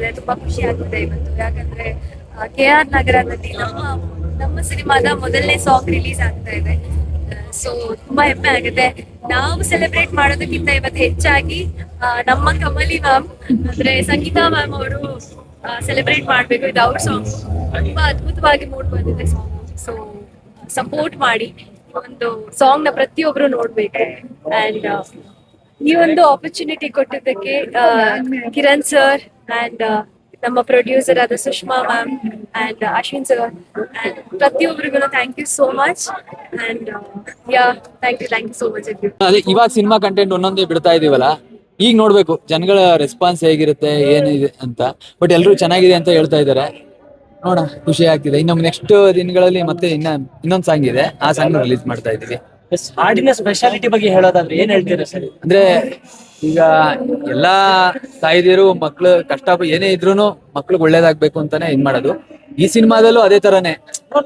ತುಂಬಾ ಖುಷಿ ಆಗ್ತಿದೆ ಇವತ್ತು. ಯಾಕಂದ್ರೆ KR ನಗರದಲ್ಲಿ ನಮ್ಮ ಸಿನಿಮಾದ ಮೊದಲನೇ ಸಾಂಗ್ ರಿಲೀಸ್ ಆಗ್ತಾ ಇದೆ. ಸೊ ತುಂಬಾ ಹೆಮ್ಮೆ ಆಗುತ್ತೆ. ನಾವು ಸೆಲೆಬ್ರೇಟ್ ಮಾಡೋದಕ್ಕಿಂತ ಇವತ್ತು ಹೆಚ್ಚಾಗಿ ನಮ್ಮ ಕಮಲಿ ಮ್ಯಾಮ್ ಅಂದ್ರೆ ಸಂಗೀತಾ ಮ್ಯಾಮ್ ಅವರು ಸೆಲೆಬ್ರೇಟ್ ಮಾಡ್ಬೇಕು. ಇದು ಅವ್ರ ಸಾಂಗ್, ತುಂಬಾ ಅದ್ಭುತವಾಗಿ ಮೂಡ್ ಬಂದಿದೆ ಸಾಂಗ್. ಸೊ ಸಪೋರ್ಟ್ ಮಾಡಿ, ಒಂದು ಸಾಂಗ್ ನ ಪ್ರತಿಯೊಬ್ರು ನೋಡ್ಬೇಕು. ಅಂಡ್ ಈ ಒಂದು ಆಪರ್ಚುನಿಟಿ ಕೊಟ್ಟಿದ್ದಕ್ಕೆ ಕಿರಣ್ ಸರ್ ಅಂಡ್ ನಮ್ಮ ಪ್ರೊಡ್ಯೂಸರ್ ಆದ Sushma ma'am and Ashwin sir and ಪ್ರತಿಯೊಬ್ಬರಿಗೂ thank you so much. And yeah thank you so much. ಅದೇ ಇವಾಗ ಸಿನಿಮಾ ಕಂಟೆಂಟ್ ಒಂದೊಂದೇ ಬಿಡ್ತಾ ಇದೀವಲ್ಲ, ಈಗ ನೋಡ್ಬೇಕು ಜನಗಳ ರೆಸ್ಪಾನ್ಸ್ ಹೇಗಿರುತ್ತೆ ಏನಿದೆ ಅಂತ. ಬಟ್ ಎಲ್ರು ಚೆನ್ನಾಗಿದೆ ಅಂತ ಹೇಳ್ತಾ ಇದಾರೆ, ನೋಡ ಖುಷಿ ಆಗ್ತಿದೆ. ಇನ್ನು ನೆಕ್ಸ್ಟ್ ದಿನಗಳಲ್ಲಿ ಮತ್ತೆ ಇನ್ನೊಂದ್ ಸಾಂಗ್ ಇದೆ, ಆ ಸಾಂಗ್ ರಿಲೀಸ್ ಮಾಡ್ತಾ ಇದೀವಿ. ಹಾಡಿನ ಸ್ಪೆಷಾಲಿಟಿ ಬಗ್ಗೆ ಹೇಳೋದಾದ್ರೆ ಏನ್ ಹೇಳ್ತೀರಾ ಸರ್? ಅಂದ್ರೆ ಈಗ ಎಲ್ಲಾ ತಾಯಿದಿರು ಮಕ್ಳು ಕಷ್ಟ ಏನೇ ಇದ್ರೂನು ಮಕ್ಳಿಗೆ ಒಳ್ಳೇದಾಗ್ಬೇಕು ಅಂತಾನೆ ಇದ್ ಮಾಡೋದು. ಈ ಸಿನಿಮಾದಲ್ಲೂ ಅದೇ ತರಾನೇ,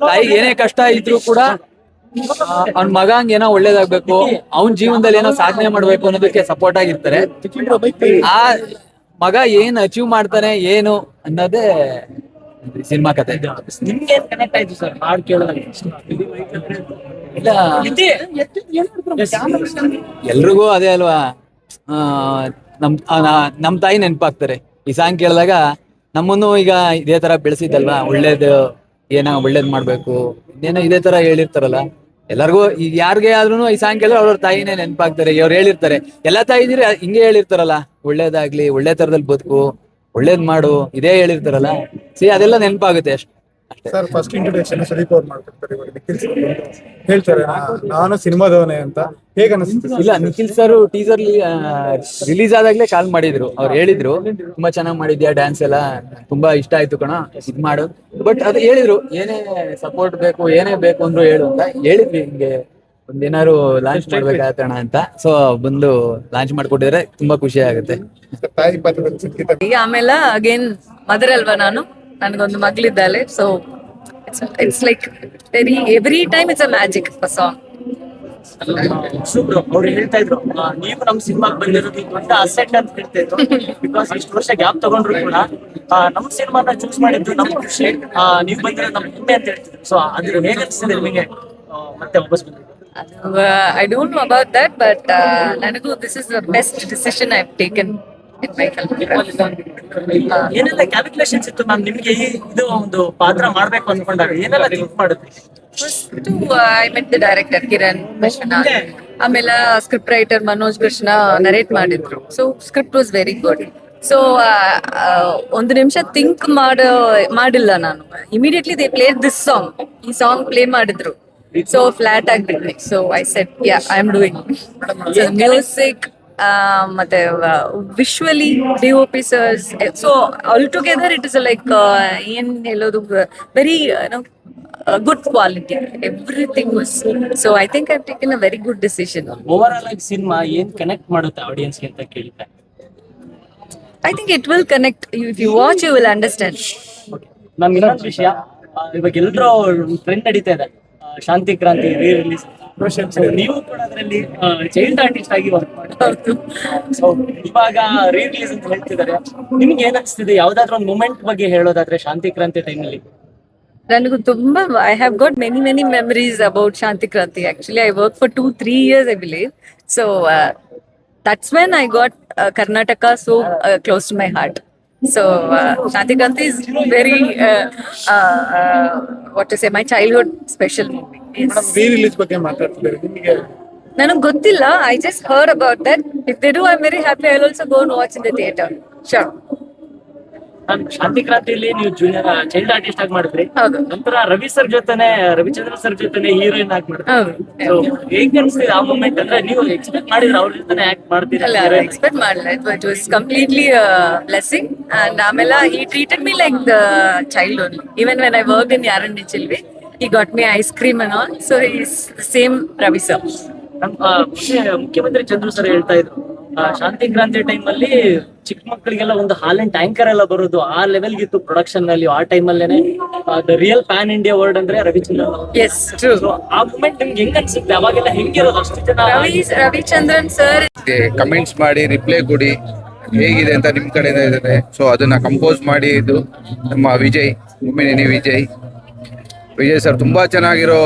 ತಾಯಿಗೆ ಏನೇ ಕಷ್ಟ ಇದ್ರು ಕೂಡ ಅವ್ನ ಮಗ ಹಂಗ ಏನೋ ಒಳ್ಳೇದಾಗ್ಬೇಕು, ಅವ್ನ ಜೀವನದಲ್ಲಿ ಏನೋ ಸಾಧನೆ ಮಾಡ್ಬೇಕು ಅನ್ನೋದಕ್ಕೆ ಸಪೋರ್ಟ್ ಆಗಿರ್ತಾರೆ. ಆ ಮಗ ಏನ್ ಅಚೀವ್ ಮಾಡ್ತಾನೆ ಏನು ಅನ್ನೋದೇ ಸಿನಿಮಾ ಕತೆ. ನಿಮ್ಗೆ ಏನ್ ಕನೆಕ್ಟ್ ಆಯ್ತು ಸರ್ ಹಾಡ್ ಕೇಳೋದಾಗ? ಇಲ್ಲ, ಎಲ್ರಿಗೂ ಅದೇ ಅಲ್ವಾ, ನಮ್ ತಾಯಿ ನೆನಪಾಗ್ತಾರೆ ಈ ಸಾಂಗ್ ಕೇಳಿದಾಗ. ನಮ್ಮನ್ನು ಈಗ ಇದೇ ತರ ಬೆಳೆಸಿದ್ದಲ್ವಾ, ಒಳ್ಳೇದ್ ಮಾಡ್ಬೇಕು ಇನ್ನೇನೋ ಇದೇ ತರ ಹೇಳಿರ್ತಾರಲ್ಲ ಎಲ್ಲರಿಗೂ. ಈಗ ಯಾರಿಗೆ ಆದ್ರೂ ಈ ಸಾಂಗ್ ಕೇಳಿದ್ರೆ ಅವ್ರ ತಾಯಿನೇ ನೆನಪಾಗ್ತಾರೆ. ಅವ್ರು ಹೇಳಿರ್ತಾರೆ, ಎಲ್ಲಾ ತಾಯಿ ಇದ್ರೆ ಹಿಂಗೆ ಹೇಳಿರ್ತಾರಲ್ಲ, ಒಳ್ಳೇದಾಗ್ಲಿ, ಒಳ್ಳೆ ತರದಲ್ಲಿ ಬದುಕು, ಒಳ್ಳೇದ್ ಮಾಡು, ಇದೇ ಹೇಳಿರ್ತಾರಲ್ಲ. ಅದೆಲ್ಲ ನೆನಪಾಗುತ್ತೆ ಅಷ್ಟೇ. ಸರ್ ಫಸ್ಟ್ ಇಂಟ್ರೊಡಕ್ಷನ್ ಸುದೀಪ್ ಅವ್ರು ಮಾಡ್ಕೊಡ್ತಾರೆ, ಹೇಳ್ತಾರೆ ನಾನು ಸಿನಿಮಾದವನೇ ಅಂತ. ಹೇಗ ಅನಿಸುತ್ತೆ? ಇಲ್ಲ, ನಿಖಿಲ್ ಸರ್ ಟೀಸರ್ ರಿಲೀಸ್ ಆದಾಗ್ಲೇ ಕಾಲ್ ಮಾಡಿದ್ರು. ಅವ್ರು ಹೇಳಿದ್ರು ತುಂಬಾ ಚೆನ್ನಾಗ್ ಮಾಡಿದ್ಯಾ, ಡ್ಯಾನ್ಸ್ ಎಲ್ಲ ತುಂಬಾ ಇಷ್ಟ ಆಯ್ತು ಕಣ, ಇದ್ ಮಾಡು. ಬಟ್ ಅದು ಹೇಳಿದ್ರು, ಏನೇ ಸಪೋರ್ಟ್ ಬೇಕು ಏನೇ ಬೇಕು ಅಂದ್ರು ಹೇಳು ಅಂತ ಹೇಳಿದ್ವಿ. ಹಿಂಗೆ ಒಂದೇನಾರು ಲಾಂಚ್ ಮಾಡ್ಬೇಕಾಗತ್ತಣ ಅಂತ. ಸೊ ಬಂದು ಲಾಂಚ್ ಮಾಡ್ಕೊಟ್ಟಿದ್ರೆ ತುಂಬಾ ಖುಷಿ ಆಗುತ್ತೆ. ತಾಯಿ ಪಾತ್ರದಲ್ಲಿ ಈಗ ಆಮೇಲೆ ಅಗೇನ್ ಮದರ್ ಅಲ್ವಾ ನಾನು, ನನಗೊಂದು ಮಗಳಿದ್ದಾಳೆ. So it's like every time it's a magic song. ಅವ್ರು ಹೇಳ್ತಾ ಇದ್ರು ನೀವು ನಮ್ ಸಿನಿಮಾಗ್ ಬಂದಿರೋದು ದೊಡ್ಡ ಅಸೆಟ್ ಅಂತ ಹೇಳ್ತಾ ಇದ್ರು. ಬಿಕಾಸ್ ಇಷ್ಟು ವರ್ಷ ಗ್ಯಾಪ್ ತಗೊಂಡ್ರು ಕೂಡ ನಮ್ ಸಿನಿಮಾನ ಚೂಸ್ ಮಾಡಿದ್ದು ನಮ್ ಖುಷಿ, ನೀವು ಬಂದಿರೋದು ನಮ್ ಹೆಮ್ಮೆ ಅಂತ ಹೇಳ್ತಿದ್ರು. ಸೊ ಅದ್ರ ಹೇಗೆ ಅನಿಸ್ತಿದೆ ನಿಮಗೆ ಮತ್ತೆ ವಾಪಸ್ ಬಂದಿದ್ದು? I don't know about that, but ನನಗೂ this is the best decision I've taken in my film. ಏನೆಲ್ಲ ಕ್ಯಾಲ್ಕುಲೇಷನ್ಸ್ ಇತ್ತು ಮ್ಯಾಮ್ ನಿಮ್ಗೆ ಇದು ಒಂದು ಪಾತ್ರ ಮಾಡ್ಬೇಕು ಅನ್ಕೊಂಡಾಗ? ಏನೆಲ್ಲ ಥಿಂಕ್ ಮಾಡಿದ್ರಿ? First I met the director Kiran Vishwanath, ಆಮೇಲೆ script writer Manoj Krishna narrate ಮಾಡಿದ್ರು. So script was very good. So ಒಂದು ನಿಮಿಷ ಥಿಂಕ್ ಮಾಡಿಲ್ಲ ನಾನು. Immediately they played this song, ಈ ಸಾಂಗ್ ಪ್ಲೇ ಮಾಡಿದ್ರು. ಸೊ ಫ್ಲಾಟ್ ಆಗ್ಬಿಟ್ವಿ. So I said yeah I am doing. Music ಮತ್ತೆ visually DOP sirs, so all together it is like ಏನ್ ಹೇಳೋದು, very good quality, everything was. So I think I have taken a very good decision. Over all ಆಗಿ cinema ಏನ್ connect ಮಾಡುತ್ತೆ ಆಡಿಯನ್ಸ್ಗೆ ಅಂತ ಕೇಳಿದ್ರೆ? I think it will connect. If you watch, you will understand. ನಮ್ಗೆ ಇನ್ನೊಂದು ವಿಷಯ, ಇವಾಗ ಎಲ್ಲರೂ ಟ್ರೆಂಡ್ ನಡೀತಾ ಇದೆ, ಶಾಂತಿ ಕ್ರಾಂತಿ ರೀ ರಿಲೀಸ್. ನೀವು ಕೂಡ ಅದರಲ್ಲಿ ಚೈಲ್ಡ್ ಆರ್ಟಿಸ್ಟ್ ಆಗಿ ವರ್ಕ್ ಮಾಡ್ತಾರೆ. ಸೊ ಇವಾಗ ರೀ ರಿಲೀಸ್ ಅಂತ ಹೇಳ್ತಿದ್ದಾರೆ, ನಿಮ್ಗೆ ಏನ್ ಅನಿಸ್ತಿದೆ? ಯಾವ್ದಾದ್ರು ಒಂದು ಮೂಮೆಂಟ್ ಬಗ್ಗೆ ಹೇಳೋದಾದ್ರೆ ಶಾಂತಿ ಕ್ರಾಂತಿ ಟೈಮಲ್ಲಿ? ನನಗೂ ತುಂಬಾ I have got many memories about Shanti Kranti. Actually I work for 2-3 years I believe. So that's when I got Karnataka so close to my heart. So Shanti Kranti is very what to say, my childhood special movie. Madam ರೀ release ಬಗ್ಗೆ ಮಾತಾಡ್ತಿದ್ದಾರೆ, ನಿಮಗೆ ನನಗೆ ಗೊತ್ತಿಲ್ಲ. I just heard about that. If they do, I'm very happy. I'll also go and watch in the theater. Sure. ಶಾಂತಿ ಕ್ರಾಂತಿಯಲ್ಲಿ ನೀವು junior child artist ಆಗಿ ಮಾಡಿದ್ರಿ. ಹೌದು. ನಂತರ ರವಿಚಂದ್ರನ್ ಸರ್ ಜೊತೆನೆ ಹೀರೋಯಿನ್ ಆಗಿ ಮಾಡಿದ್ರಿ. ಹೌದು. ಸೊ ಹೇಗೆ ಅನಿಸ್ತಿದೆ ಆ ಮೂಮೆಂಟ್? ಅಂದ್ರೆ ನೀವು ಎಕ್ಸ್ಪೆಕ್ಟ್ ಮಾಡಿದ್ರೆ ಅವ್ರ ಜೊತೆ ಆಕ್ಟ್ ಮಾಡ್ತೀರಾ? ಅಲ್ಲ, ಎಕ್ಸ್ಪೆಕ್ಟ್ ಮಾಡಲ್ಲ. It was completely a blessing. And ಆಮೇಲೆ he treated me like the child only. Even when I worked in Yarandi Chilvi, he got me ice cream and all. So he's the same Ravi sir. ಮುಖ್ಯಮಂತ್ರಿ Chandru sir ಹೇಳ್ತಾ ಇದ್ರು, ಶಾಂತಿ ಕ್ರಾಂತಿ time ಅಲ್ಲಿ ಚಿಕ್ಕ ಮಕ್ಕಳಿಗೆಲ್ಲ ಒಂದು ಹಾಲಿನ ಟ್ಯಾಂಕರ್ ಎಲ್ಲ ಬರೋದು ಆ ಲೆವೆಲ್ ಗಿತ್ತು ಪ್ರೊಡಕ್ಷನ್ ನಲ್ಲಿ. ಆ ಟೈಮ್ ಅಲ್ಲೇನೆ the real pan India word ಅಂದ್ರೆ ರವಿಚಂದ್ರನ್. Yes, true. ಆ ಮೂಮೆಂಟ್ ನಿಮ್ಗೆ ಹೆಂಗ್ ಅನ್ಸುತ್ತೆ? ಅವಾಗೆಲ್ಲ ಹೆಂಗಿರೋದು ಅಷ್ಟು ಜನ? ರವಿಚಂದ್ರನ್ ಸರ್ ಕಮೆಂಟ್ಸ್ ಮಾಡಿ ರಿಪ್ಲೈ ಕೊಡಿ, ಹೇಗಿದೆ ಅಂತ ನಿಮ್ಮ ಕಡೆಯಿಂದ ಇದೆ. ಸೊ ಅದನ್ನ ಕಂಪೋಸ್ ಮಾಡಿದ್ದು ನಮ್ಮ ವಿಜಯ್, ಮುಮ್ಮಿನೇನಿ ವಿಜಯ್ ಸರ್ ತುಂಬಾ ಚೆನ್ನಾಗಿರೋ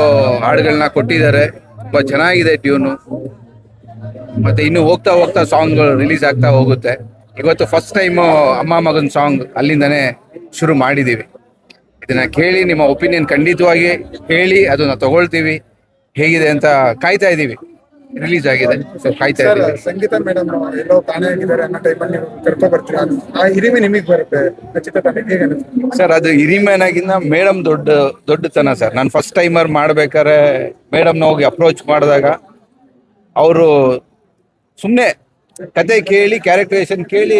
ಹಾಡುಗಳನ್ನ ಕೊಟ್ಟಿದ್ದಾರೆ. ತುಂಬಾ ಚೆನ್ನಾಗಿದೆ ಟ್ಯೂನು. ಮತ್ತೆ ಇನ್ನು ಹೋಗ್ತಾ ಹೋಗ್ತಾ ಸಾಂಗ್ಗಳು ರಿಲೀಸ್ ಆಗ್ತಾ ಹೋಗುತ್ತೆ. ಇವತ್ತು ಫಸ್ಟ್ ಟೈಮ್ ಅಮ್ಮ ಮಗನ್ ಸಾಂಗ್ ಅಲ್ಲಿಂದನೇ ಶುರು ಮಾಡಿದೀವಿ. ಇದನ್ನ ಕೇಳಿ ನಿಮ್ಮ ಒಪಿನಿಯನ್ ಖಂಡಿತವಾಗಿ ಹೇಳಿ, ಅದನ್ನ ತಗೊಳ್ತೀವಿ. ಹೇಗಿದೆ ಅಂತ ಕಾಯ್ತಾ ಇದೀವಿ. ರಿಲೀಸ್ ಆಗಿದೆ, ಸೊ ಕಾಯ್ತಾ ಸರ್ ಇದೀವಿ. ಸಂಗೀತ ಮೇಡಮ್ ಎಲ್ಲೋ ತಾನೇ ಆಗಿದ್ದಾರೆ ಅನ್ನೋ ಟೈಮಲ್ಲಿ ನೀವು ಕರ್ಕೊ ಬರ್ತೀರಾ, ಆ ಹಿರಿಮೆ ನಿಮಗೆ ಬರುತ್ತೆ ಖಚಿತ ತಾನೇ, ಹೇಗೆ ಅನಿಸುತ್ತೆ? ಸರ್ ಅದು ಹಿರಿಮೇನಾಗಿಂದ ಮೇಡಮ್ ದೊಡ್ಡತನ ಸರ್. ನಾನು ಫಸ್ಟ್ ಟೈಮರ್ ಮಾಡ್ಬೇಕಾದ್ರೆ ಮೇಡಮ್ನ ಹೋಗಿ ಅಪ್ರೋಚ್ ಮಾಡಿದಾಗ ಅವರು ಸುಮ್ಮನೆ ಕತೆ ಕೇಳಿ ಕ್ಯಾರೆಕ್ಟರೇಷನ್ ಕೇಳಿ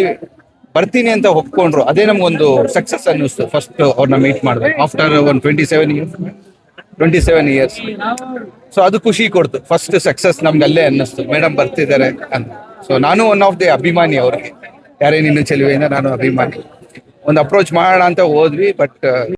ಬರ್ತೀನಿ ಅಂತ ಒಪ್ಕೊಂಡ್ರು. ಅದೇ ನಮ್ಗೊಂದು ಸಕ್ಸಸ್ ಅನ್ನಿಸ್ತು ಫಸ್ಟ್ ಅವ್ರನ್ನ ಮೀಟ್ ಮಾಡಿದೆ ಆಫ್ಟರ್ ಒಂದು 27 ಇಯರ್ಸ್. ಸೊ ಅದು ಖುಷಿ ಕೊಡ್ತು. ಫಸ್ಟ್ ಸಕ್ಸಸ್ ನಮ್ಗೆ ಅಲ್ಲೇ ಅನ್ನಿಸ್ತು, ಮೇಡಮ್ ಬರ್ತಿದ್ದಾರೆ ಅಂತ. ಸೊ ನಾನು ಒನ್ ಆಫ್ ದಿ ಅಭಿಮಾನಿ ಅವ್ರಿಗೆ, ಯಾರೇ ನಿನ್ನ ಚೆಲುವೆಯಿಂದ ನಾನು ಅಭಿಮಾನಿ. ಒಂದು ಅಪ್ರೋಚ್ ಮಾಡೋಣ ಅಂತ ಹೋದ್ವಿ, ಬಟ್